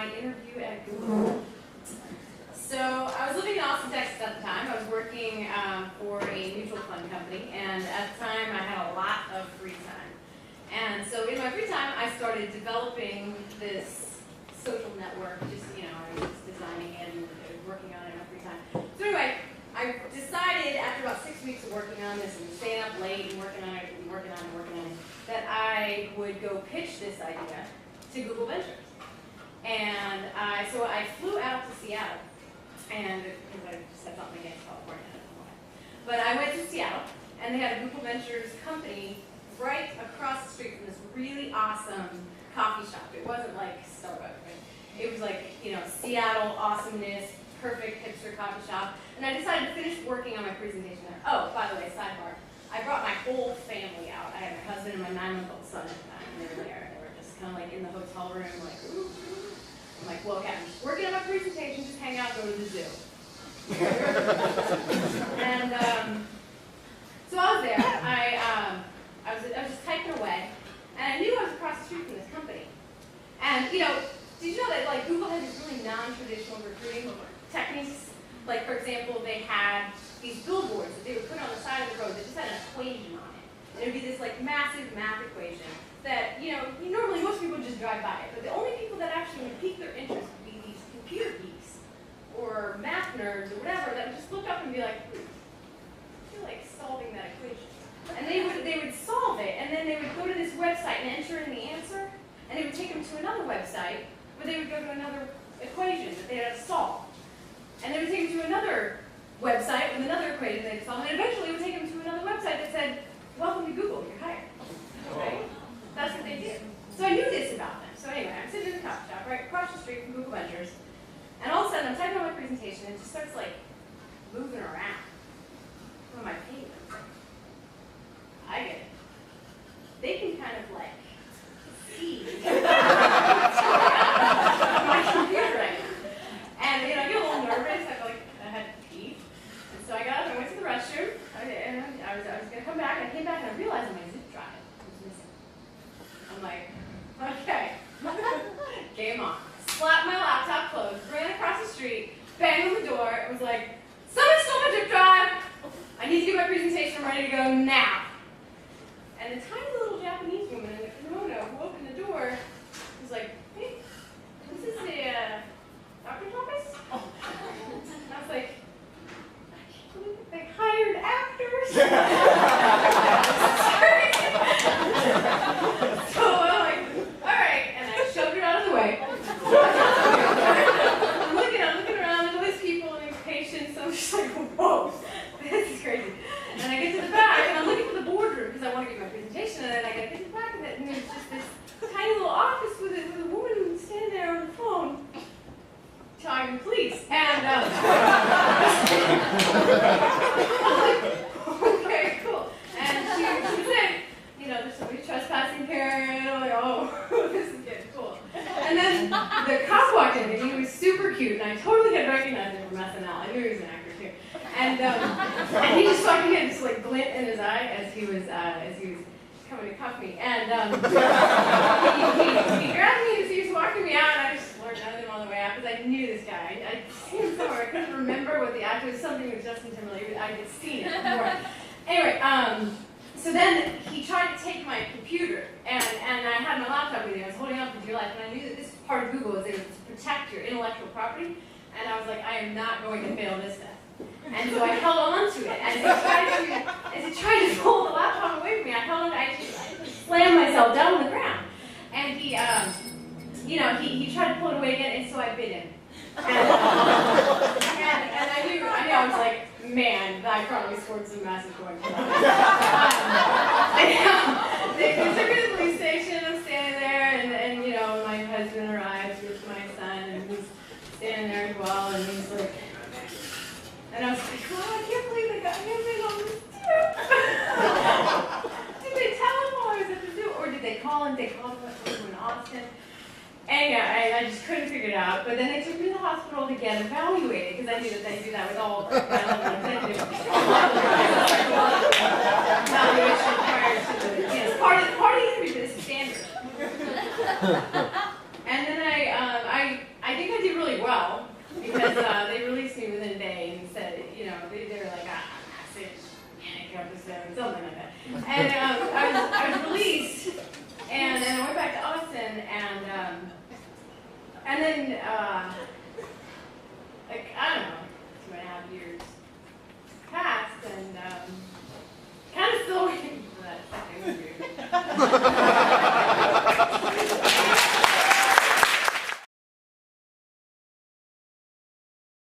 my interview at Google. So I was living in Austin, Texas at the time. I was working for a mutual fund company, and at the time I had a lot of free time. And so in my free time, I started developing this social network. Just, I was just designing it and working on it in my free time. So anyway, I decided after about 6 weeks of working on this and staying up late and working on it, that I would go pitch this idea to Google Ventures. And so I flew out to Seattle, and because I just had something against California, I don't know why. But I went to Seattle, and they had a Google Ventures company right across the street from this really awesome coffee shop. It wasn't like Starbucks, right? It was like, Seattle awesomeness, perfect hipster coffee shop. And I decided to finish working on my presentation there. Oh, by the way, sidebar, I brought my whole family out. I had my husband and my 9-month-old son at the time, and they were there. They were just kind of like in the hotel room, like, ooh. I'm like, well, okay, I'm just working on my presentation, just hang out, go to the zoo. And so I was there. I was just typing away, and I knew I was across the street from this company. And did you know that like Google has these really non-traditional recruiting techniques? Like, for example, they had these billboards that they would put on the side of the road that just had an equation on it. It would be this like massive math equation that, normally most people just drive by it, but the only people that actually would pique their interest would be these computer geeks or math nerds or whatever that would just look up and be like, I feel like solving that equation. And they would solve it, and then they would go to this website and enter in the answer, and it would take them to another website where they would go to another equation that they had to solve. And they would take them to another website with another equation they had to solve, and eventually it would take them to another website that said, welcome to Google, you're hired. Right? That's what they did. So I knew this about them. So anyway, I'm sitting in the coffee shop right across the street from Google Ventures, and all of a sudden I'm typing on my presentation, and it just starts like moving around on my paper. I get it. They can kind of like see my computer right now. And I get a little nervous. I felt like I had to pee. And so I got up, I went to the restroom, and I was going to come back, and I came back and I realized my zip drive was missing. I'm like, okay, game on. Slapped my laptop closed, ran across the street, banged on the door, it was like, somebody stole my zip drive! I need to get my presentation ready to go now. And the tiny little Japanese woman in the kimono who opened the door was like, hey, this is the doctor's office? And I was like, I can't believe they hired actors. So I'm like, all right, and I shoved her out of the way. I'm looking around, and all these people and these patients, and I'm just like, whoa, this is crazy. And I get to the back, and I'm looking for the boardroom because I want to give my presentation, and then I get to the back of it, and there's just this tiny little office with a woman standing there on the phone talking to police. And I'm like, okay, cool. And she said, there's somebody trespassing here, and I'm like, oh, this is getting cool. And then the cop walked in, and he was super cute, and I totally had recognized him from SNL. I knew he was an actor too. And he just fucking had this like glint in his eye as he was coming to cuff me. And he grabbed me as he was walking me out, and I just learned out of him on the way out because I knew this guy. I'd seen him somewhere. I couldn't remember what the actor was. Something with Justine. I had seen it before. Anyway, so then he tried to take my computer, and I had my laptop with me. I was holding on for dear life, and I knew that this part of Google is to protect your intellectual property. And I was like, I am not going to fail this test. And so I held on to it. As he tried to pull the laptop away from me, I held on. I slammed myself down on the ground. And he tried to pull it away again, and so I bit him. And I knew, I was like, man, I probably scored some massive points. They took me to the police station. I'm standing there, and my husband arrives with my son, and he's standing there as well, and he's like. And I was like, oh, I can't believe they got him in on this too. Did they tell him while I was at the zoo? Or did they call him? They called him in Austin. And yeah, I just couldn't figure it out. But then they took me to the hospital to get evaluated, because I knew that they do that with all evaluation prior to the, part of the interview, but it's standard. And then I And then, like, I don't know, 2.5 years passed, and kind of still waiting for that second interview.